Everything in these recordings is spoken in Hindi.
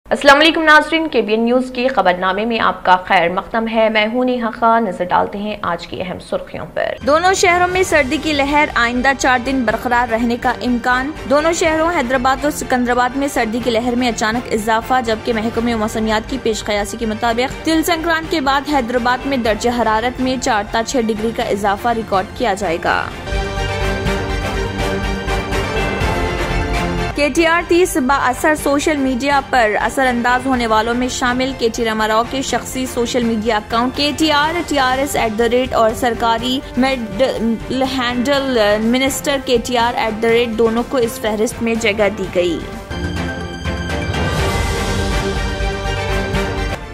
अस्सलाम वालेकुम नाज़रीन, KBN न्यूज़ के खबरनामे में आपका खैर मक़दम है। मैं हूं नेहा खान। नजर डालते हैं आज की अहम सुर्खियों पर। दोनों शहरों में सर्दी की लहर, आइंदा 4 दिन बरकरार रहने का इम्कान। दोनों शहरों हैदराबाद और सिकंदराबाद में सर्दी की लहर में अचानक इजाफा, जबकि महकमे मौसमियात की पेशकयासी के मुताबिक तिल संक्रांत के बाद हैदराबाद में दर्जे हरारत में 4 से 6 डिग्री का इजाफा रिकॉर्ड किया जाएगा। KTR 30 बाअसर सोशल मीडिया पर असर अंदाज होने वालों में शामिल KT रामाराव के शख्सी social media account KTR TRS@ और सरकारी हैंडल मिनिस्टर KTR@ दोनों को इस फहरिस्त में जगह दी गई।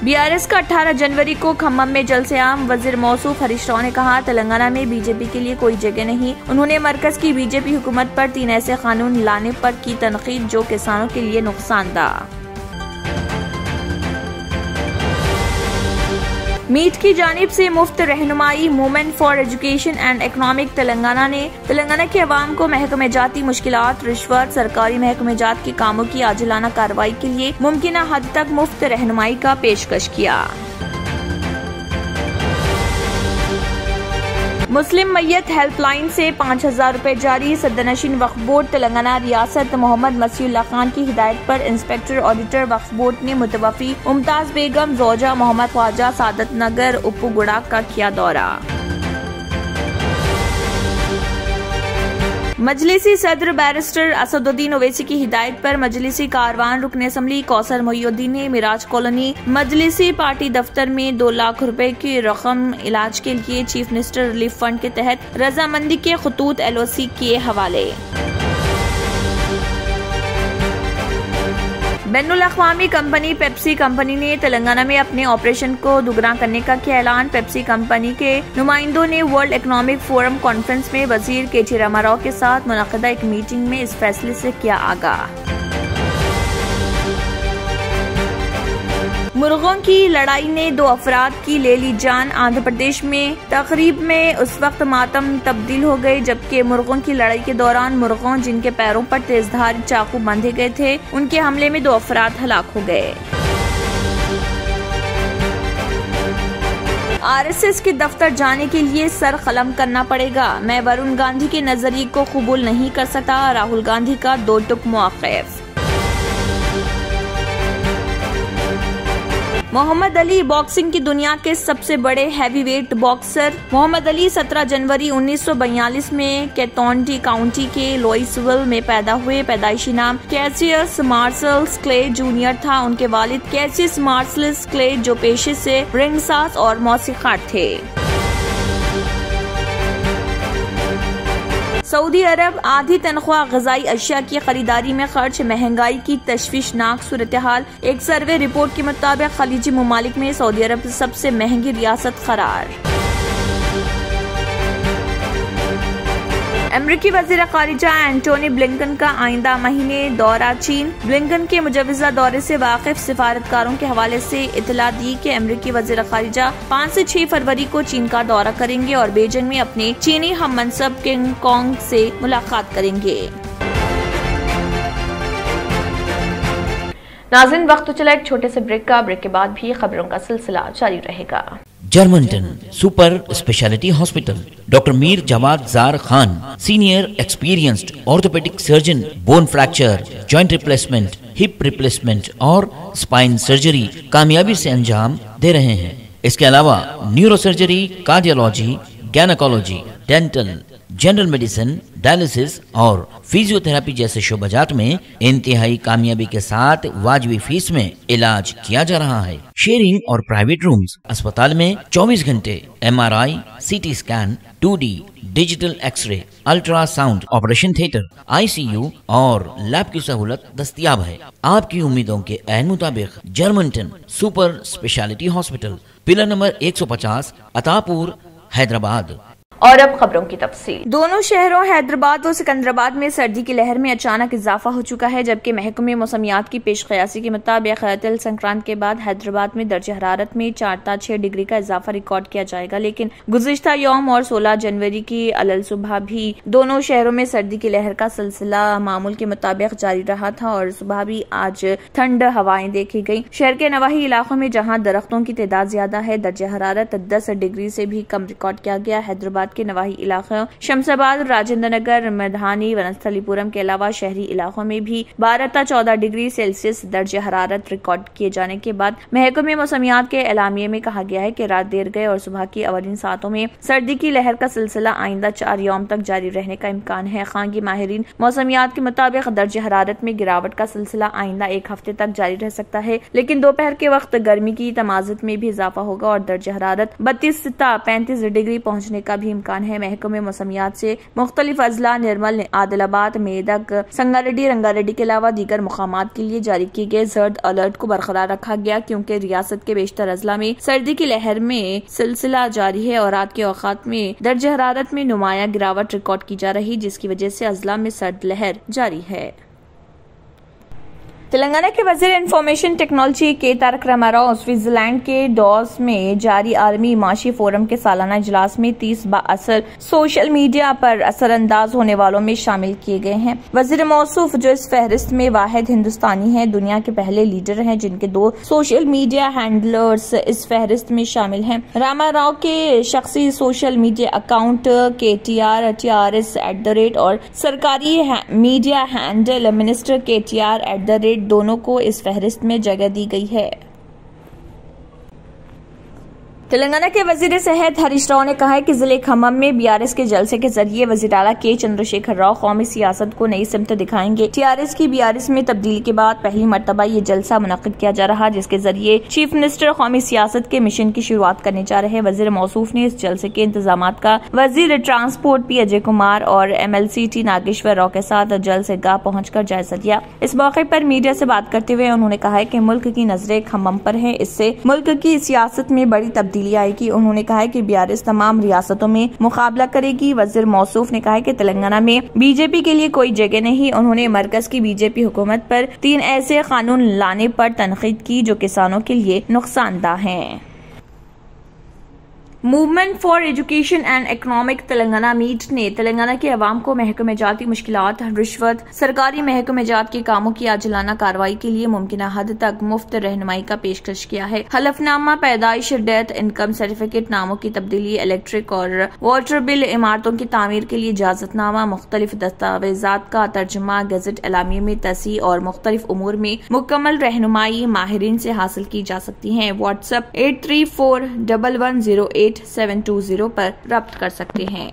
BRS का 18 जनवरी को खम्मम में जलसे-आम। वजीर मौसूफ हरीश राव ने कहा, तेलंगाना में बीजेपी के लिए कोई जगह नहीं। उन्होंने मरकज की बीजेपी हुकूमत पर 3 ऐसे कानून लाने पर की तनकीद जो किसानों के लिए नुकसानदा। मीट की जानिब से मुफ्त रहनुमाई movement for education and economic Telangana ने तेलंगाना के अवाम को महकमे जाती मुश्किलात, रिश्वत, सरकारी महकमे जात के कामों की आजिलाना कार्रवाई के लिए मुमकिन हद तक मुफ्त रहनुमाई का पेशकश किया। मुस्लिम मैयत हेल्पलाइन से 5000 रुपए जारी। सदनशीन वक्फ बोर्ड तेलंगाना रियासत मोहम्मद मसीउल्लाह खान की हिदायत पर इंस्पेक्टर ऑडिटर वक्फ बोर्ड ने मुतवफ़ी मुमताज बेगम जोजा मोहम्मद ख्वाजा सादत नगर उप्पुगुड़ा का किया दौरा। मजलिसी सदर बैरिस्टर असदुद्दीन ओवैसी की हिदायत पर मजलिसी कारवान रुकन असम्बली कौसर मोहिउद्दीन ने मिराज कॉलोनी मजलिसी पार्टी दफ्तर में 2 लाख रुपए की रकम इलाज के लिए चीफ मिनिस्टर रिलीफ फंड के तहत रजामंदी के खतूत LOC किए हवाले। बैनुल अक़वामी कंपनी पेप्सी कंपनी ने तेलंगाना में अपने ऑपरेशन को दुगना करने का किया ऐलान। पेप्सी कंपनी के नुमाइंदों ने वर्ल्ड इकोनॉमिक फोरम कॉन्फ्रेंस में वजीर KT रामाराव के साथ मुनक़दा एक मीटिंग में इस फैसले से किया आगाह। मुर्गों की लड़ाई ने 2 अफराद की ले ली जान। आंध्र प्रदेश में तकरीब में उस वक्त मातम तब्दील हो गए जबकि मुर्गों की लड़ाई के दौरान मुर्गों जिनके पैरों पर तेजधार चाकू बंधे गए थे, उनके हमले में 2 अफराद हलाक हो गए। RSS के दफ्तर जाने के लिए सर कलम करना पड़ेगा। मैं वरुण गांधी के नजरिए को कबूल नहीं कर सकता। राहुल गांधी का 2 टुक मौक़िफ़। मोहम्मद अली बॉक्सिंग की दुनिया के सबसे बड़े हैवीवेट बॉक्सर। मोहम्मद अली 17 जनवरी 1942 में कैटॉन्टी काउंटी के लुइसविल में पैदा हुए। पैदाइशी नाम कैसियस मार्शल्स क्ले जूनियर था। उनके वालिद कैसियस मार्शल्स क्ले जो पेशे से रिंगसाज और मौसीक़ार थे। सऊदी अरब आधी तनख्वाह ग़िज़ाई अशिया की खरीदारी में खर्च, महंगाई की तशवीशनाक सूरत हाल। एक सर्वे रिपोर्ट के मुताबिक खलीजी मुमालिक में सऊदी अरब सबसे महंगी रियासत करार। अमरीकी वज़ीर ख़ारिजा एंटोनी ब्लिंकन का आइंदा महीने दौरा चीन। ब्लिंकन के मुजव्वज़ा दौरे से वाकिफ सिफारतकारों के हवाले से इतला दी कि अमरीकी वज़ीर ख़ारिजा 5 से 6 फरवरी को चीन का दौरा करेंगे और बीजिंग में अपने चीनी हम मनसब किंग कॉन्ग से मुलाकात करेंगे। नाज़रीन, वक्त तो चला एक छोटे से ब्रेक का। ब्रेक के बाद भी खबरों का सिलसिला जारी रहेगा। Germanten super speciality hospital, doctor Mir Jawad Zar Khan, senior experienced orthopaedic surgeon, bone fracture, joint replacement, hip replacement और स्पाइन सर्जरी कामयाबी से अंजाम दे रहे हैं। इसके अलावा neuro surgery, cardiology, gynaecology, dental, general medicine, dialysis और फिजियोथेरेपी जैसे शोबाजात में इंतहाई कामयाबी के साथ वाजिबी फीस में इलाज किया जा रहा है। शेयरिंग और प्राइवेट रूम्स। अस्पताल में 24 घंटे MRI, CT scan, 2D digital x-ray, ultrasound, operation theatre, ICU और लैब की सहूलत दस्तयाब है। आपकी उम्मीदों के ऐन मुताबिक Germanten super speciality hospital, pillar number 150, Attapur, Hyderabad. और अब खबरों की तफसील। दोनों शहरों हैदराबाद और सिकंदराबाद में सर्दी की लहर में अचानक इजाफा हो चुका है, जबकि महकमे मौसमियात की पेशकयासी के मुताबिक तिल संक्रांत के बाद हैदराबाद में दर्ज हरारत में 4 से 6 डिग्री का इजाफा रिकॉर्ड किया जाएगा। लेकिन गुज़िश्ता यौम और 16 जनवरी की अलल सुबह भी दोनों शहरों में सर्दी की लहर का सिलसिला मामूल के मुताबिक जारी रहा था और सुबह भी आज ठंड हवाएं देखी गई। शहर के नवाही इलाकों में जहां दरख्तों की तादाद ज्यादा है, दर्ज हरारत 10 डिग्री से भी कम रिकॉर्ड किया गया। हैदराबाद के नवाही इलाकों शमशाबाद, राजेंद्र नगर, मैदानी, वनस्थलीपुरम के अलावा शहरी इलाकों में भी 12 से 14 डिग्री सेल्सियस दर्ज हरारत रिकॉर्ड किए जाने के बाद महकमे मौसमियात के एलामिये में कहा गया है कि रात देर गए और सुबह की अवलिन सातों में सर्दी की लहर का सिलसिला आइंदा 4 यौम तक जारी रहने का इम्कान है। खानगी माहिरीन मौसमियात के मुताबिक दर्ज हरारत में गिरावट का सिलसिला आइंदा 1 हफ्ते तक जारी रह सकता है, लेकिन दोपहर के वक्त गर्मी की तमाज़ुत में भी इजाफा होगा और दर्ज हरारत 32 से 35 डिग्री पहुंचने का भी इम्कान है। महकमे मौसमियात से मुख्तलिफ अजला निर्मल, आदिलाबाद, मेदक, संगारेड्डी, रंगारेड्डी के अलावा दीगर मुकामात के लिए जारी किए गए जर्द अलर्ट को बरकरार रखा गया, क्योंकि रियासत के बेशतर अजला में सर्दी की लहर में सिलसिला जारी है और रात के औकात में दर्ज हरारत में नुमाया गिरावट रिकॉर्ड की जा रही, जिसकी वजह से अजला में सर्द लहर जारी है। तेलंगाना के वजीर इंफॉर्मेशन टेक्नोलॉजी के तारक रामाराव स्विट्जरलैंड के डॉस में जारी आर्मी माशी फोरम के सालाना इजलास में 30 बाअसर सोशल मीडिया पर असरअंदाज होने वालों में शामिल किए गए हैं। वजीर मौसूफ, जो इस फहरिस्त में वाहिद हिंदुस्तानी है, दुनिया के पहले लीडर हैं जिनके 2 सोशल मीडिया हैंडलर्स इस फहरिस्त में शामिल हैं। रामाराव के शख्सी सोशल मीडिया अकाउंट KTR और सरकारी मीडिया हैंडल मिनिस्टर KTR दोनों को इस फहरिस्त में जगह दी गई है। तेलंगाना के वजीर सेहत हरीश राव ने कहा है कि जिले खम्मम में BRS के जलसे के जरिए वजीर आला के चंद्रशेखर राव कौमी सियासत को नई सिमत दिखाएंगे। TRS की BRS में तब्दीली के बाद पहली मरतबा ये जलसा मुनक्किद किया जा रहा, जिसके जरिए चीफ मिनिस्टर कौमी सियासत के मिशन की शुरुआत करने जा रहे हैं। वजीर मौसूफ ने इस जलसे के इंतजामात का वजीर ट्रांसपोर्ट P अजय कुमार और MLC T नागेश्वर राव के साथ जलसेगाह पहुंचकर जायजा लिया। इस मौके पर मीडिया से बात करते हुए उन्होंने कहा है कि मुल्क की नजरें खम्मम पर है, इससे मुल्क की सियासत में बड़ी तब्दीली आएगी। उन्होंने कहा है कि BRS तमाम रियासतों में मुकाबला करेगी। वजीर मौसूफ ने कहा है कि तेलंगाना में BJP के लिए कोई जगह नहीं। उन्होंने मरकज की BJP हुकूमत पर 3 ऐसे कानून लाने पर तनकीद की जो किसानों के लिए नुकसानदा हैं। Movement for education and economic Telangana meet ने तेलंगाना के अवाम को महकमे जात की मुश्किलात, रिश्वत, सरकारी महकमे जात के कामों की आजिलाना कार्रवाई के लिए मुमकिन हद तक मुफ्त रहनुमाई का पेशकश किया है। हलफनामा, पैदाइश, डेथ, इनकम सर्टिफिकेट, नामों की तब्दीली, इलेक्ट्रिक और वाटर बिल, इमारतों की तामीर के लिए इजाजतनामा, मुख्तलिफ दस्तावेजात का तर्जुमा, गजट एलामिया में तसी और मुख्तलिफ उमूर में मुकम्मल रहनुमाई माहिरीन से हासिल की जा सकती है। व्हाट्सएप 8341108720 पर रब्त कर सकते हैं।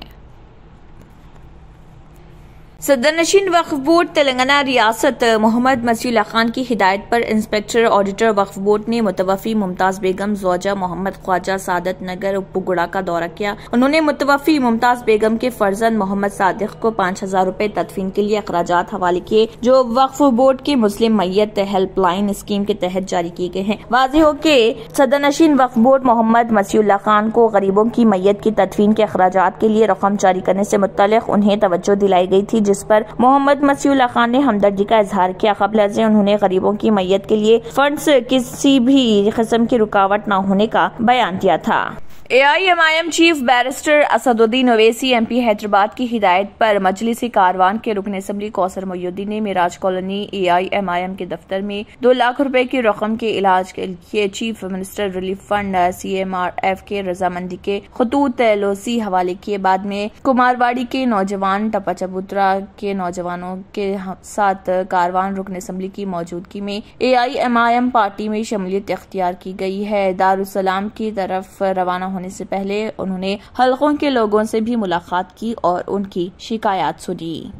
सदरनशीन वक्फ बोर्ड तेलंगाना रियासत मोहम्मद मसीउल्लाह खान की हिदायत पर इंस्पेक्टर ऑडिटर वक्फ बोर्ड ने मुतवफ़ी मुमताज बेगम ज़ौजा मोहम्मद ख्वाजा सादत नगर उपगुड़ा का दौरा किया। उन्होंने मुतवफ़ी मुमताज बेगम के फर्जंद मोहम्मद सादिक को 5000 रुपए तदफीन के लिए अखराजात हवाले किए, जो वक्फ बोर्ड के मुस्लिम मैयत हेल्पलाइन स्कीम के तहत जारी किए गए हैं। वाज़ेह हो कि सदरनशीन वक्फ बोर्ड मोहम्मद मसीउल्लाह खान को गरीबों की मैयत की तदफीन के अखराजात के लिए रकम जारी करने से मुत्तलिक उन्हें तवज्जो दिलाई गई थी, जिस पर मोहम्मद मसीउल्लाह खान ने हमदर्दी का इजहार किया। कबल से उन्होंने गरीबों की मैयत के लिए फंड्स किसी भी किस्म की रुकावट न होने का बयान दिया था। AIMIM chief barrister Asaduddin Owaisi MP Hyderabad की हिदायत पर मजलिसी कारवान के रुकन असम्बली कौसर मोइनुद्दीन ने मिराज कॉलोनी AIMIM के दफ्तर में 2 लाख रुपए की रकम के इलाज के लिए chief minister relief fund CMRF के रजामंदी के खतूत लोसी हवाले किए। बाद में कुमारवाड़ी के नौजवान, टप्पा चबूतरा के नौजवानों के साथ कारवान रुकन असम्बली की मौजूदगी में AIMIM पार्टी में शमूलियत इख्तियार की गई है। दारुसलाम की तरफ रवाना होने से पहले उन्होंने हलकों के लोगों से भी मुलाकात की और उनकी शिकायत सुनी।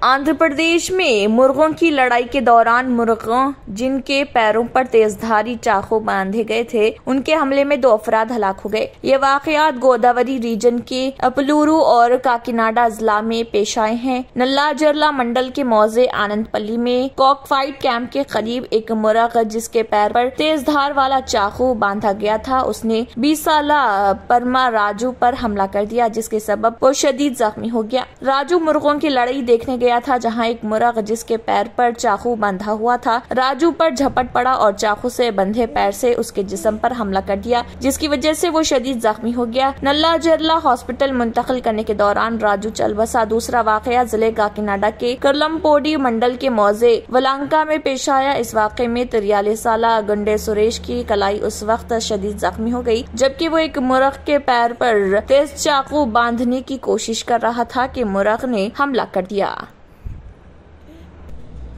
आंध्र प्रदेश में मुर्गों की लड़ाई के दौरान मुर्गों जिनके पैरों पर तेजधारी चाकू बांधे गए थे, उनके हमले में 2 अफराद हलाक हो गए। ये वाकयात गोदावरी रीजन के अपलूरू और काकीनाडा जिला में पेश आए हैं। नल्लाजरला मंडल के मौजे आनंदपल्ली में कॉकफाइट कैंप के करीब एक मुर्ग जिसके पैर पर तेजधार वाला चाकू बांधा गया था, उसने 20 साला परमा राजू पर हमला कर दिया, जिसके सबब वो शदीद जख्मी हो गया। राजू मुर्गों की लड़ाई देखने गया था, जहां एक मुर्ग जिसके पैर पर चाकू बंधा हुआ था राजू पर झपट पड़ा और चाकू से बंधे पैर से उसके जिस्म पर हमला कर दिया, जिसकी वजह से वो शदीद जख्मी हो गया। नल्लाजरला हॉस्पिटल मुंतकिल करने के दौरान राजू चल बसा। दूसरा वाकया जिले काकीनाडा के करलमपोडी मंडल के मौजे वलांका में पेश आया। इस वाक़े में 43 साला गुंडे सुरेश की कलाई उस वक्त शदीद जख्मी हो गई, जबकि वो एक मुर्ग के पैर पर तेज चाकू बांधने की कोशिश कर रहा था कि मुर्ग ने हमला कर दिया।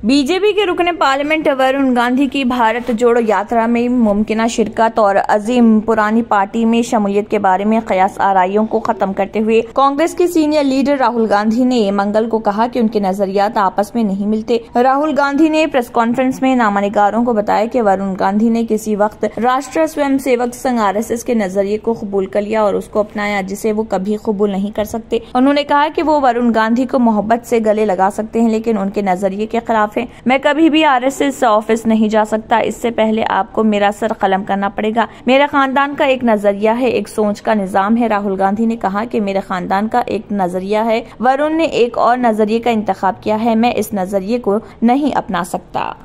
बीजेपी के रुकने पार्लियामेंट वरुण गांधी की भारत जोड़ो यात्रा में मुमकिना शिरकत और अजीम पुरानी पार्टी में शमूलियत के बारे में कयास आराइयों को खत्म करते हुए कांग्रेस के सीनियर लीडर राहुल गांधी ने मंगल को कहा कि उनके नजरियात आपस में नहीं मिलते। राहुल गांधी ने प्रेस कॉन्फ्रेंस में नामानिगारों को बताया कि वरुण गांधी ने किसी वक्त राष्ट्रीय स्वयं सेवक संघ RSS के नजरिए को कबूल कर लिया और उसको अपनाया, जिसे वो कभी कबूल नहीं कर सकते। उन्होंने कहा कि वो वरुण गांधी को मोहब्बत से गले लगा सकते हैं, लेकिन उनके नजरिए के खिलाफ है। मैं कभी भी RSS ऑफिस नहीं जा सकता, इससे पहले आपको मेरा सर कलम करना पड़ेगा। मेरे खानदान का एक नजरिया है, एक सोच का निजाम है। राहुल गांधी ने कहा कि मेरे खानदान का एक नजरिया है, वरुण ने एक और नजरिए का इंतखाब किया है, मैं इस नजरिए को नहीं अपना सकता।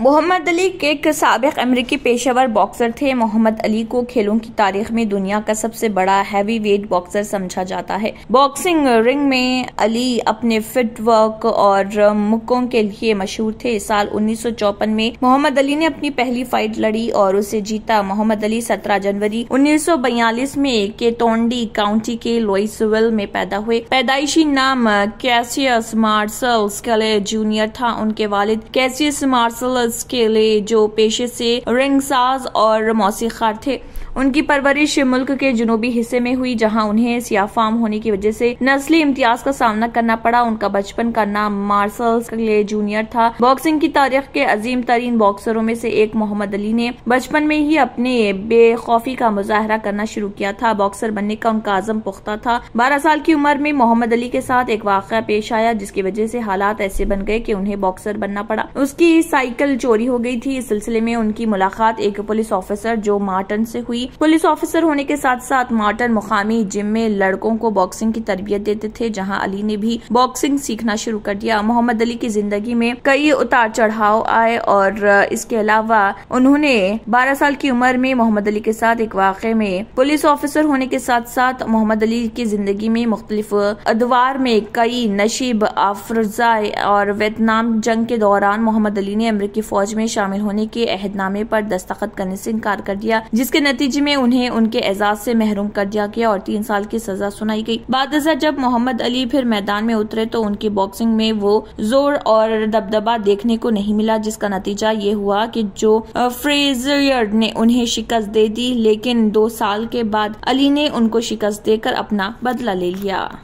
मोहम्मद अली एक साबिक अमेरिकी पेशेवर बॉक्सर थे। मोहम्मद अली को खेलों की तारीख में दुनिया का सबसे बड़ा हैवी वेट बॉक्सर समझा जाता है। बॉक्सिंग रिंग में अली अपने फुटवर्क और मुक्कों के लिए मशहूर थे। साल 1954 में मोहम्मद अली ने अपनी पहली फाइट लड़ी और उसे जीता। मोहम्मद अली 17 जनवरी 1942 में केटोंडी काउंटी के लुइसविल में पैदा हुए। पैदाइशी नाम कैसियस मार्शल स्केले जूनियर था। उनके वालिद कैसियस मार्शल स्केले जो पेशे से रिंगसाज और मौसीकार थे। उनकी परवरिश मुल्क के जनूबी हिस्से में हुई, जहां उन्हें सियाफाम होने की वजह से नस्ली इम्तियाज का सामना करना पड़ा। उनका बचपन का नाम मार्शल स्केले जूनियर था। बॉक्सिंग की तारीख के अजीम तरीन बॉक्सरों में से एक मोहम्मद अली ने बचपन में ही अपने बेखौफी का मुजाहरा करना शुरू किया था। बॉक्सर बनने का उनका आज़म पुख्ता था। 12 साल की उम्र में मोहम्मद अली के साथ एक वाक़या पेश आया, जिसकी वजह से हालात ऐसे बन गए कि उन्हें बॉक्सर बनना पड़ा। उसकी साइकिल चोरी हो गई थी। इस सिलसिले में उनकी मुलाकात एक पुलिस ऑफिसर जो मार्टन से हुई। पुलिस ऑफिसर होने के साथ साथ मार्टन मुकामी जिम में लड़कों को बॉक्सिंग की तरबियत देते थे, जहां अली ने भी बॉक्सिंग सीखना शुरू कर दिया। मोहम्मद अली की जिंदगी में कई उतार चढ़ाव आए और इसके अलावा उन्होंने 12 साल की उम्र में मोहम्मद अली के साथ एक वाक़े में पुलिस ऑफिसर होने के साथ साथ मोहम्मद अली की जिंदगी में मुख्तलिफ अदवार में कई नशीब आफरजाई और वियतनाम जंग के दौरान मोहम्मद अली ने अमेरिकी फौज में शामिल होने के अहदनामे पर दस्तखत करने से इनकार कर दिया, जिसके नतीजे में उन्हें उनके एजाज से महरूम कर दिया गया और 3 साल की सजा सुनाई गई। बादशाह जब मोहम्मद अली फिर मैदान में उतरे तो उनकी बॉक्सिंग में वो जोर और दबदबा देखने को नहीं मिला, जिसका नतीजा ये हुआ कि जो फ्रेजर ने उन्हें शिकस्त दे दी, लेकिन 2 साल के बाद अली ने उनको शिकस्त देकर अपना बदला ले लिया।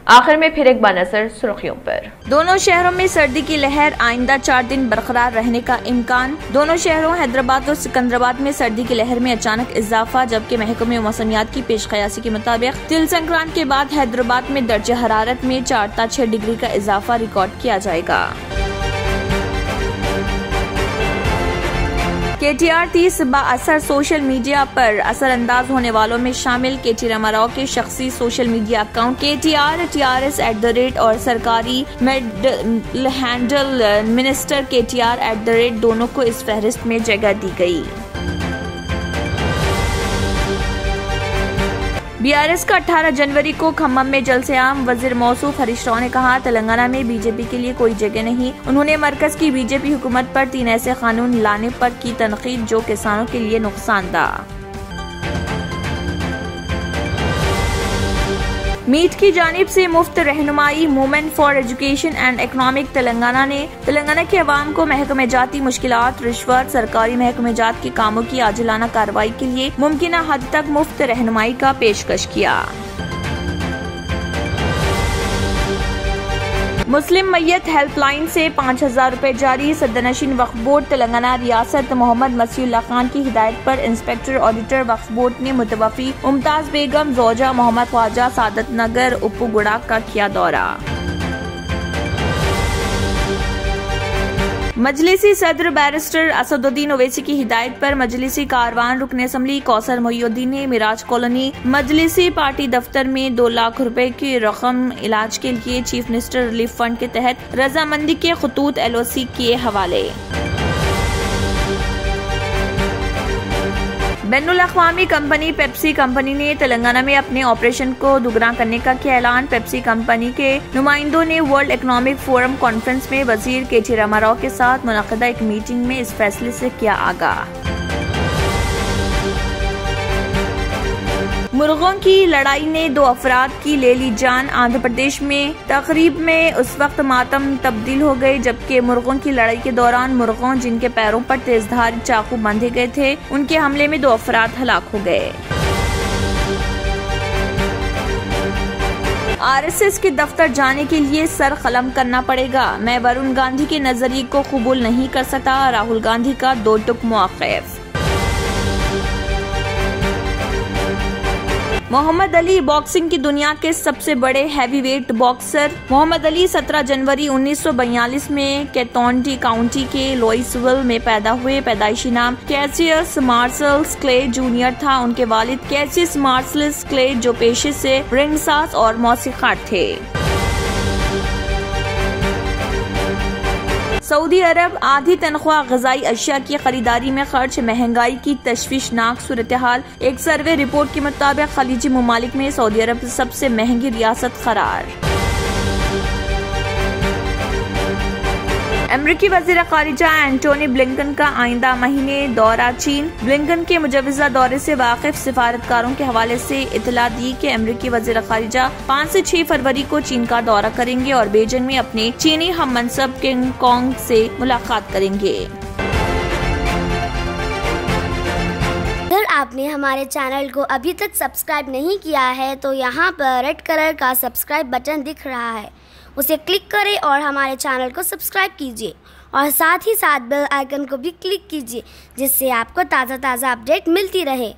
आखिर में फिर एक बार नजर सुर्खियों पर। दोनों शहरों में सर्दी की लहर आइंदा 4 दिन बरकरार रहने का इम्कान। दोनों शहरों हैदराबाद और सिकंदराबाद में सर्दी की लहर में अचानक इजाफा, जबकि महकमे मौसमियात की पेशकयासी के मुताबिक तिल संक्रांत के बाद हैदराबाद में दर्जे हरारत में 4 से 6 डिग्री का इजाफा रिकॉर्ड किया जाएगा। KTR 30 बाअसर सोशल मीडिया पर असरअंदाज होने वालों में शामिल KT रामाराव के शख्सी social media account KTR TRS@ और सरकारी हैंडल मिनिस्टर KTR@ दोनों को इस फहरिस्त में जगह दी गई। BRS का 18 जनवरी को खम्मम में जलसे-आम। वजीर मौसूफ हरीश राव ने कहा, तेलंगाना में बीजेपी के लिए कोई जगह नहीं। उन्होंने मरकज की बीजेपी हुकूमत पर 3 ऐसे कानून लाने पर की तनकीद जो किसानों के लिए नुकसानदा। मीट की जानिब से मुफ्त रहनुमाई movement for education and economic Telangana ने तेलंगाना के अवाम को महकमे जाती मुश्किलात, रिश्वत, सरकारी महकमे जात के कामों की आजिलाना कार्रवाई के लिए मुमकिना हद तक मुफ्त रहनुमाई का पेशकश किया। मुस्लिम मैयत हेल्पलाइन से 5,000 रुपए जारी। सदरनशीन वक्फ बोर्ड तेलंगाना रियासत मोहम्मद मसीहुल्लाह खान की हिदायत पर इंस्पेक्टर ऑडिटर वक्फ बोर्ड ने मुतवफ़ी मुमताज बेगम जोजा मोहम्मद ख्वाजा सादत नगर उप्पुगुड़ा का किया दौरा। मजलिसी सदर बैरिस्टर असदुद्दीन ओवैसी की हिदायत पर मजलिसी कारवान रुकन असम्बली कौसर मोहिउद्दीन ने मिराज कॉलोनी मजलिसी पार्टी दफ्तर में 2 लाख रुपए की रकम इलाज के लिए चीफ मिनिस्टर रिलीफ फंड के तहत रजामंदी के खतूत LOC किए हवाले। बैनुल अक़वामी कंपनी पेप्सी कंपनी ने तेलंगाना में अपने ऑपरेशन को दुगना करने का किया ऐलान। पेप्सी कंपनी के नुमाइंदों ने वर्ल्ड इकोनॉमिक फोरम कॉन्फ्रेंस में वजीर KT रामाराव के साथ मुनक़दा एक मीटिंग में इस फैसले से किया आगाह। मुर्गों की लड़ाई ने 2 अफराद की ले ली जान। आंध्र प्रदेश में तकरीब में उस वक्त मातम तब्दील हो गए जबकि मुर्गों की लड़ाई के दौरान मुर्गों जिनके पैरों पर तेजधार चाकू बांधे गए थे उनके हमले में 2 अफराद हलाक हो गए। RSS के दफ्तर जाने के लिए सर कलम करना पड़ेगा। मैं वरुण गांधी के नजरिए को कबूल नहीं कर सकता। राहुल गांधी का 2 टुक मौक़िफ़। मोहम्मद अली बॉक्सिंग की दुनिया के सबसे बड़े हैवीवेट बॉक्सर। मोहम्मद अली 17 जनवरी 1942 में कैटोंडी काउंटी के लुइसविल में पैदा हुए। पैदाइशी नाम कैसियस मार्शल्स क्ले जूनियर था। उनके वालिद कैसियस मार्शल्स क्ले जो पेशे से रिंगसाज और मौसीक़ार थे। सऊदी अरब आधी तनख्वाह ग़िज़ाई अशिया की खरीदारी में खर्च। महंगाई की तशवीशनाक सूरत हाल। एक सर्वे रिपोर्ट के मुताबिक खलीजी ममालिक में सऊदी अरब सबसे महंगी रियासत करार। अमरीकी वज़ीर ख़ारिजा एंटोनी ब्लिंकन का आइंदा महीने दौरा चीन। ब्लिंकन के मुजव्वज़ा दौरे से वाकिफ सिफारतकारों के हवाले से इतला दी कि अमरीकी वज़ीर ख़ारिजा 5 से 6 फरवरी को चीन का दौरा करेंगे और बीजिंग में अपने चीनी हम मनसब किंग कॉन्ग से मुलाकात करेंगे। अगर आपने हमारे चैनल को अभी तक सब्सक्राइब नहीं किया है तो यहाँ पर रेड कलर का सब्सक्राइब बटन दिख रहा है, उसे क्लिक करें और हमारे चैनल को सब्सक्राइब कीजिए और साथ ही साथ बेल आइकन को भी क्लिक कीजिए जिससे आपको ताज़ा अपडेट मिलती रहे।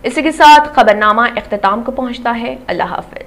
इसी के साथ खबरनामा इख्तिताम को पहुंचता है। अल्लाह हाफ़िज़।